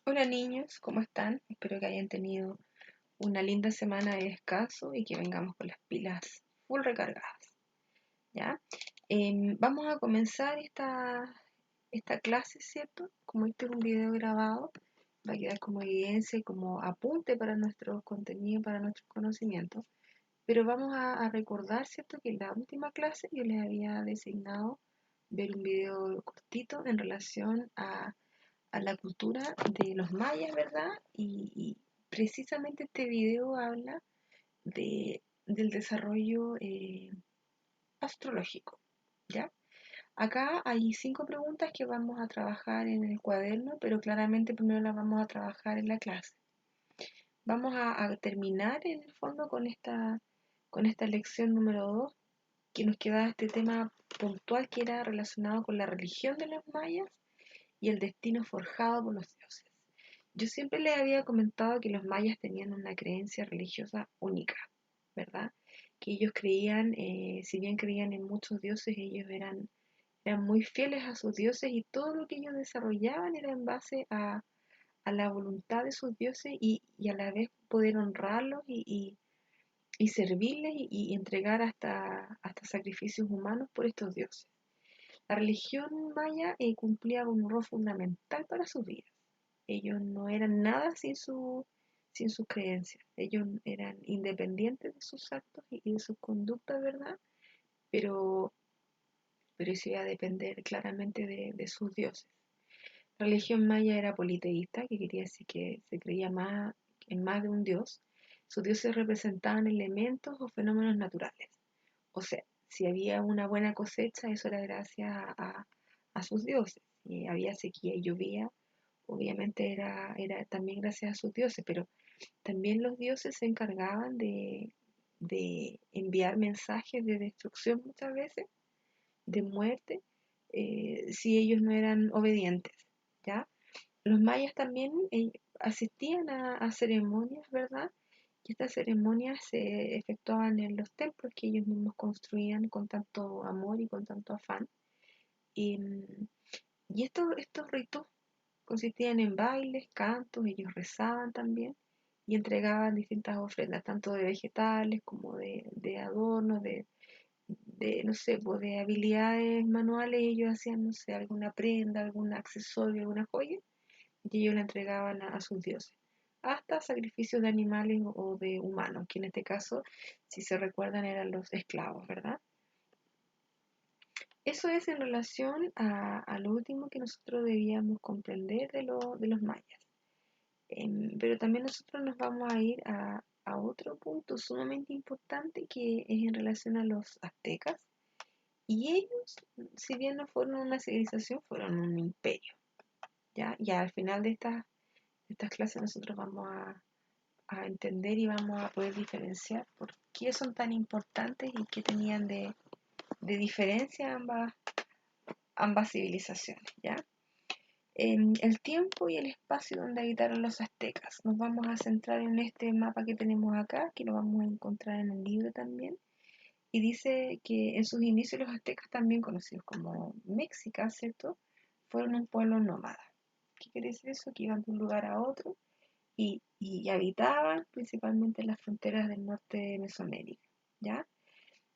Hola niños, ¿cómo están? Espero que hayan tenido una linda semana de descanso y que vengamos con las pilas full recargadas, ¿ya? Vamos a comenzar esta clase, ¿cierto? Como este es un video grabado, va a quedar como evidencia y como apunte para nuestro contenido, para nuestros conocimientos. Pero vamos a recordar, ¿cierto? Que en la última clase yo les había designado ver un video cortito en relación a la cultura de los mayas, ¿verdad? Y precisamente este video habla del desarrollo astrológico, ¿ya? Acá hay 5 preguntas que vamos a trabajar en el cuaderno, pero claramente primero las vamos a trabajar en la clase. Vamos a terminar en el fondo con esta lección número 2, que nos queda este tema puntual que era relacionado con la religión de los mayas y el destino forjado por los dioses. Yo siempre les había comentado que los mayas tenían una creencia religiosa única, ¿verdad? Que ellos creían, si bien creían en muchos dioses, ellos eran muy fieles a sus dioses y todo lo que ellos desarrollaban era en base a la voluntad de sus dioses y a la vez poder honrarlos y servirles y entregar hasta sacrificios humanos por estos dioses. La religión maya cumplía con un rol fundamental para sus vidas. Ellos no eran nada sin sus creencias. Ellos eran independientes de sus actos y de sus conductas, ¿verdad? Pero, pero eso iba a depender claramente de sus dioses. La religión maya era politeísta, que quería decir que se creía más en más de un dios. Sus dioses representaban elementos o fenómenos naturales. O sea, si había una buena cosecha, eso era gracias a sus dioses. Si había sequía y llovía, obviamente era también gracias a sus dioses, pero también los dioses se encargaban de enviar mensajes de destrucción muchas veces, de muerte, si ellos no eran obedientes, ¿ya? Los mayas también asistían a ceremonias, ¿verdad? Y estas ceremonias se efectuaban en los templos que ellos mismos construían con tanto amor y con tanto afán. Y, y estos ritos consistían en bailes, cantos, ellos rezaban también y entregaban distintas ofrendas, tanto de vegetales como de adornos, no sé, pues de habilidades manuales, ellos hacían, no sé, alguna prenda, algún accesorio, alguna joya, y ellos la entregaban a sus dioses. Hasta sacrificios de animales o de humanos, que en este caso, si se recuerdan, eran los esclavos, ¿verdad? Eso es en relación a lo último que nosotros debíamos comprender de los mayas. Pero también nosotros nos vamos a ir a otro punto sumamente importante que es en relación a los aztecas. Y ellos, si bien no fueron una civilización, fueron un imperio. ¿Ya? Y al final de estas clases nosotros vamos a entender y vamos a poder diferenciar por qué son tan importantes y qué tenían de diferencia ambas civilizaciones. ¿Ya? En el tiempo y el espacio donde habitaron los aztecas. Nos vamos a centrar en este mapa que tenemos acá, que lo vamos a encontrar en el libro también. Y dice que en sus inicios los aztecas, también conocidos como mexicas, ¿cierto? Fueron un pueblo nómada. ¿Qué quiere decir eso? Que iban de un lugar a otro y habitaban principalmente en las fronteras del norte de Mesoamérica, ¿ya?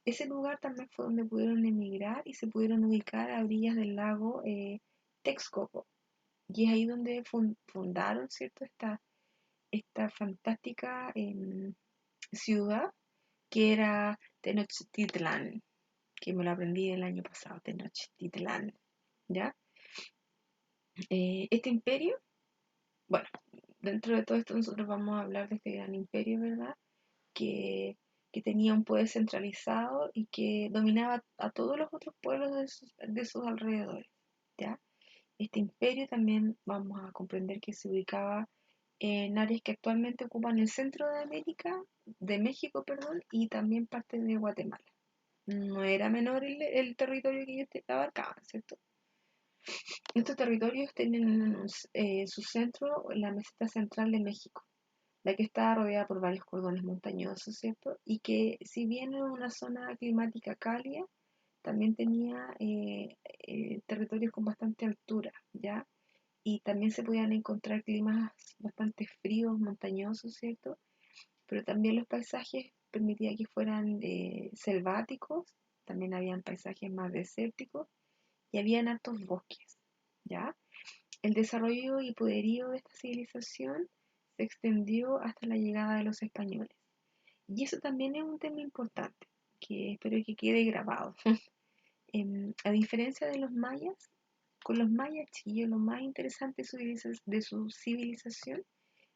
Ese lugar también fue donde pudieron emigrar y se pudieron ubicar a orillas del lago Texcoco. Y es ahí donde fundaron, ¿cierto? Esta fantástica ciudad que era Tenochtitlán, que me lo aprendí el año pasado, Tenochtitlán, ¿ya? Este imperio, bueno, dentro de todo esto nosotros vamos a hablar de este gran imperio, ¿verdad? Que, que tenía un poder centralizado y que dominaba a todos los otros pueblos de sus alrededores, ¿ya? Este imperio también vamos a comprender que se ubicaba en áreas que actualmente ocupan el centro de América, de México, perdón, y también parte de Guatemala. No era menor el territorio que ellos abarcaban, ¿cierto? Estos territorios tienen su centro en la meseta central de México, la que está rodeada por varios cordones montañosos, ¿cierto? Y que si bien era una zona climática cálida, también tenía territorios con bastante altura, ¿ya? y también se podían encontrar climas bastante fríos, montañosos, ¿cierto? Pero también los paisajes permitían que fueran selváticos, también habían paisajes más desérticos y habían altos bosques, ¿ya? El desarrollo y poderío de esta civilización se extendió hasta la llegada de los españoles. Y eso también es un tema importante, que espero que quede grabado. A diferencia de los mayas, con los mayas, chiquillos, lo más interesante de su civilización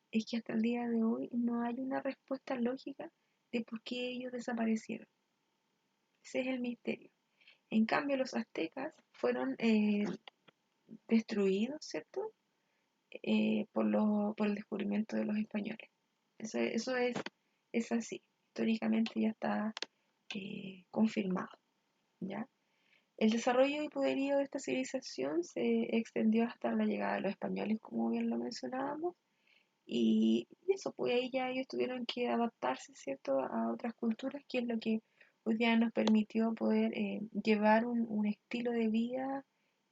es que hasta el día de hoy no hay una respuesta lógica de por qué ellos desaparecieron. Ese es el misterio. En cambio, los aztecas fueron destruidos, ¿cierto? Por el descubrimiento de los españoles. Eso es así. Históricamente ya está confirmado, ¿ya? El desarrollo y poderío de esta civilización se extendió hasta la llegada de los españoles, como bien lo mencionábamos, y eso, pues ahí ya ellos tuvieron que adaptarse, ¿cierto?, a otras culturas, que es lo que hoy día nos permitió poder llevar un estilo de vida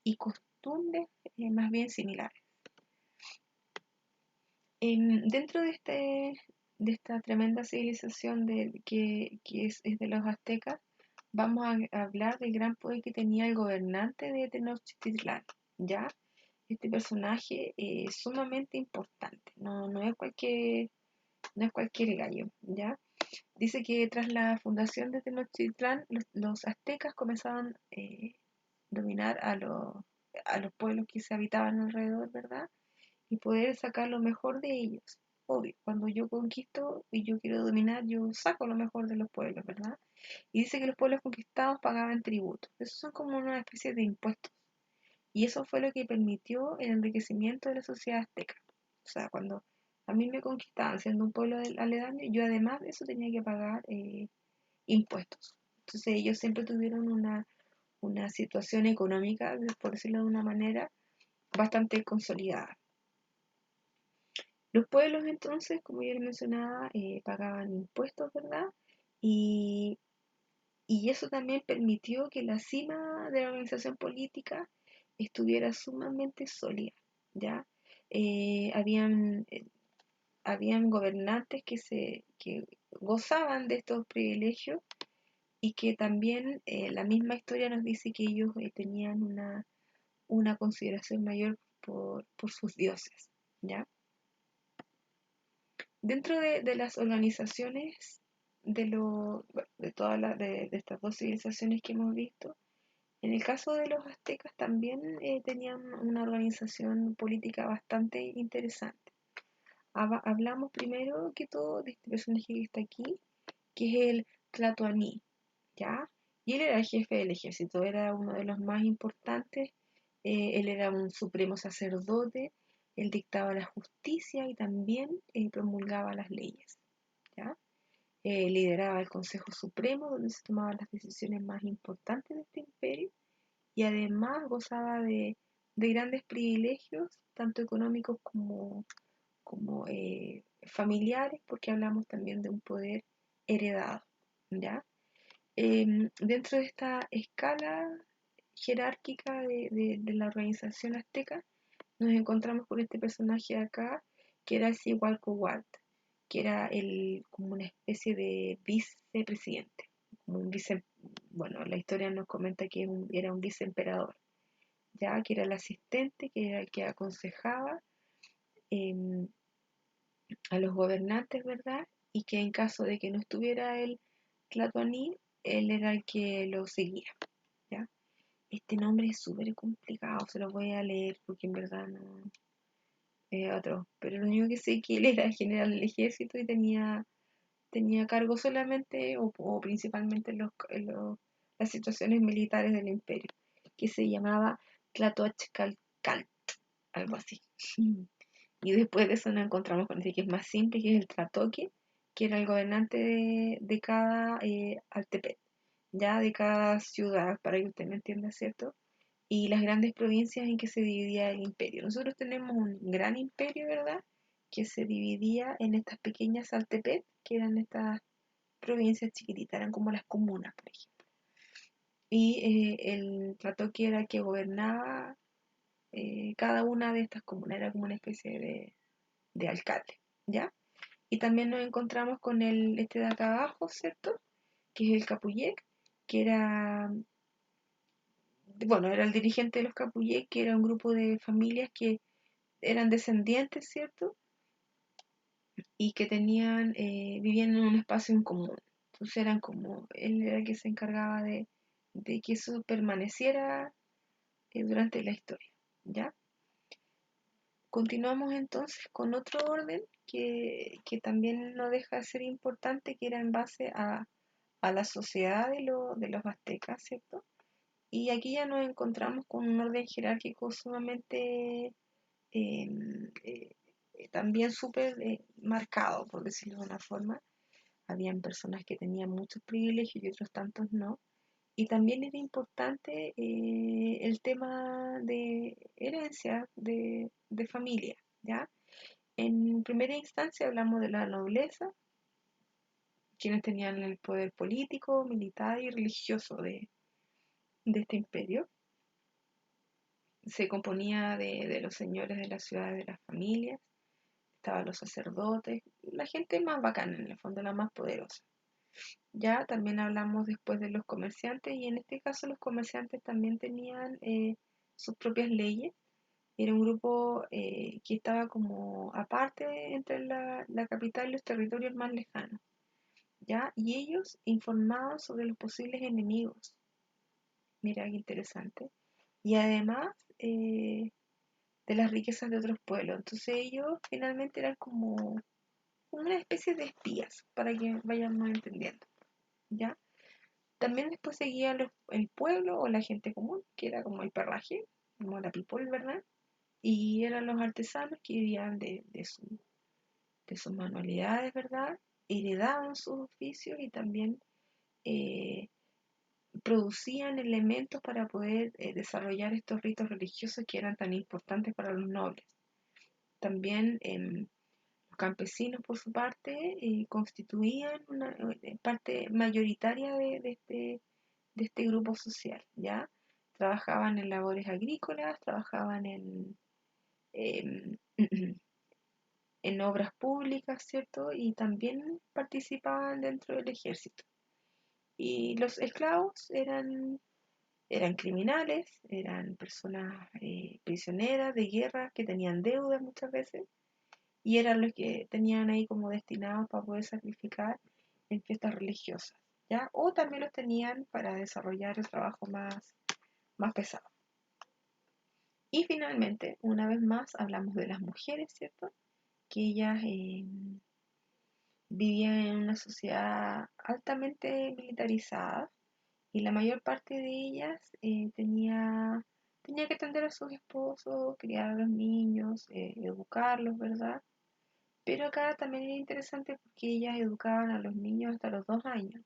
y costumbres más bien similares. Dentro de esta tremenda civilización que es de los aztecas, vamos a hablar del gran poder que tenía el gobernante de Tenochtitlán, ¿ya? Este personaje es sumamente importante, no es cualquier gallo, ¿ya? Dice que tras la fundación de Tenochtitlán, los aztecas comenzaban a dominar a los pueblos que se habitaban alrededor, ¿verdad? Y poder sacar lo mejor de ellos. Obvio, cuando yo conquisto y yo quiero dominar, yo saco lo mejor de los pueblos, ¿verdad? Y dice que los pueblos conquistados pagaban tributos. Esos son como una especie de impuestos. Y eso fue lo que permitió el enriquecimiento de la sociedad azteca. O sea, cuando a mí me conquistaban siendo un pueblo aledaño, yo además de eso tenía que pagar impuestos. Entonces ellos siempre tuvieron una situación económica, por decirlo de una manera, bastante consolidada. Los pueblos entonces, como ya les mencionaba, pagaban impuestos, ¿verdad? Y, y eso también permitió que la cima de la organización política estuviera sumamente sólida, ¿ya? Eh, habían, eh, habían gobernantes que gozaban de estos privilegios y que también la misma historia nos dice que ellos tenían una consideración mayor por sus dioses, ¿ya? Dentro de las organizaciones de todas de estas dos civilizaciones que hemos visto, en el caso de los aztecas también tenían una organización política bastante interesante. Hablamos primero que todo de este personaje que está aquí, que es el Tlatoani, ¿ya? Y él era el jefe del ejército, era uno de los más importantes, él era un supremo sacerdote, él dictaba la justicia y también promulgaba las leyes, ¿ya? Lideraba el Consejo Supremo, donde se tomaban las decisiones más importantes de este imperio, y además gozaba de grandes privilegios, tanto económicos como familiares, porque hablamos también de un poder heredado, ¿ya? Dentro de esta escala jerárquica de la organización azteca, nos encontramos con este personaje de acá, que era Xibalcóatl, que era como una especie de vicepresidente, como un vice, bueno, la historia nos comenta que era un viceemperador, ya que era el asistente, que era el que aconsejaba em, a los gobernantes, ¿verdad? Y que en caso de que no estuviera el Tlatoani, él era el que lo seguía, ¿ya? Este nombre es súper complicado, se lo voy a leer porque en verdad no es otro. Pero lo único que sé es que él era general del ejército y tenía cargo solamente o principalmente las situaciones militares del imperio, que se llamaba Tlatochcalcal, algo así. Y después de eso nos encontramos con este que es más simple, que es el Tlatoque, que era el gobernante de cada altepet, ya de cada ciudad, para que usted me entienda, ¿cierto? Y las grandes provincias en que se dividía el imperio. Nosotros tenemos un gran imperio, ¿verdad? Que se dividía en estas pequeñas altepet, que eran estas provincias chiquititas, eran como las comunas, por ejemplo. Y el Tlatoque era el que gobernaba cada una de estas comunas, era como una especie de alcalde, ¿ya? Y también nos encontramos con este de acá abajo, ¿cierto? Que es el Capuyec, que era, bueno, era el dirigente de los Capuyec, que era un grupo de familias que eran descendientes, ¿cierto? Y que tenían, vivían en un espacio en común. Entonces eran como, él era el que se encargaba de que eso permaneciera durante la historia, ¿ya? Continuamos entonces con otro orden que también no deja de ser importante, que era en base a la sociedad de los aztecas, ¿cierto? Y aquí ya nos encontramos con un orden jerárquico sumamente también súper marcado, por decirlo de una forma. Habían personas que tenían muchos privilegios y otros tantos no. Y también era importante el tema de herencia de familia, ¿ya? En primera instancia hablamos de la nobleza, quienes tenían el poder político, militar y religioso de este imperio. Se componía de los señores de la ciudad, de las familias, estaban los sacerdotes, la gente más bacana en el fondo, la más poderosa. Ya también hablamos después de los comerciantes y en este caso los comerciantes también tenían sus propias leyes. Era un grupo que estaba como aparte entre la capital y los territorios más lejanos, ¿ya? Y ellos informaban sobre los posibles enemigos. Mira qué interesante. Y además de las riquezas de otros pueblos. Entonces ellos finalmente eran como una especie de espías, para que vayamos entendiendo, ¿ya? También después seguía el pueblo o la gente común, que era como el perraje, como la people, ¿verdad? Y eran los artesanos que vivían de sus manualidades, ¿verdad? Heredaban sus oficios y también eh, producían elementos para poder desarrollar estos ritos religiosos que eran tan importantes para los nobles. También los campesinos, por su parte, constituían una parte mayoritaria de este grupo social, ¿ya? Trabajaban en labores agrícolas, trabajaban em, en obras públicas, ¿cierto? Y también participaban dentro del ejército. Y los esclavos eran criminales, eran personas prisioneras de guerra que tenían deudas muchas veces y eran los que tenían ahí como destinados para poder sacrificar en fiestas religiosas, ¿ya? O también los tenían para desarrollar el trabajo más pesado. Y finalmente, una vez más, hablamos de las mujeres, ¿cierto? Que ellas vivían en una sociedad altamente militarizada y la mayor parte de ellas tenía que atender a sus esposos, criar a los niños, educarlos, ¿verdad? Pero acá también era interesante porque ellas educaban a los niños hasta los 2 años,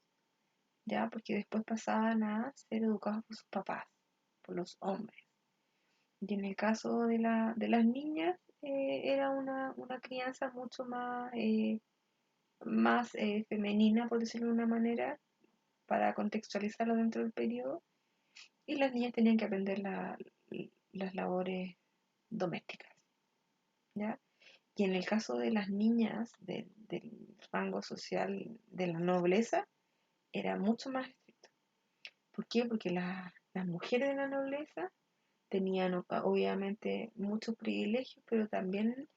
¿ya? Porque después pasaban a ser educados por sus papás, por los hombres. Y en el caso de las niñas, era una crianza mucho más femenina, por decirlo de una manera, para contextualizarlo dentro del periodo. Y las niñas tenían que aprender las labores domésticas, ¿ya? Y en el caso de las niñas del rango social de la nobleza, era mucho más estricto. ¿Por qué? Porque las mujeres de la nobleza tenían obviamente muchos privilegios, pero también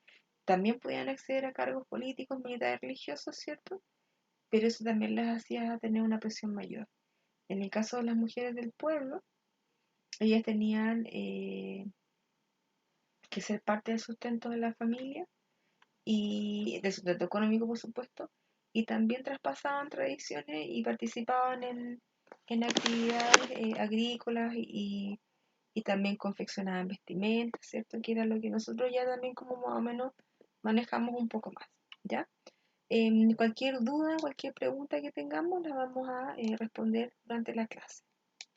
podían acceder a cargos políticos, militares, religiosos, ¿cierto? Pero eso también les hacía tener una presión mayor. En el caso de las mujeres del pueblo, ellas tenían que ser parte del sustento de la familia y del sustento económico, por supuesto, y también traspasaban tradiciones y participaban en actividades agrícolas y también confeccionaban vestimentas, ¿cierto? Que era lo que nosotros ya también como más o menos manejamos un poco más, ¿ya? Cualquier duda, cualquier pregunta que tengamos, la vamos a responder durante la clase.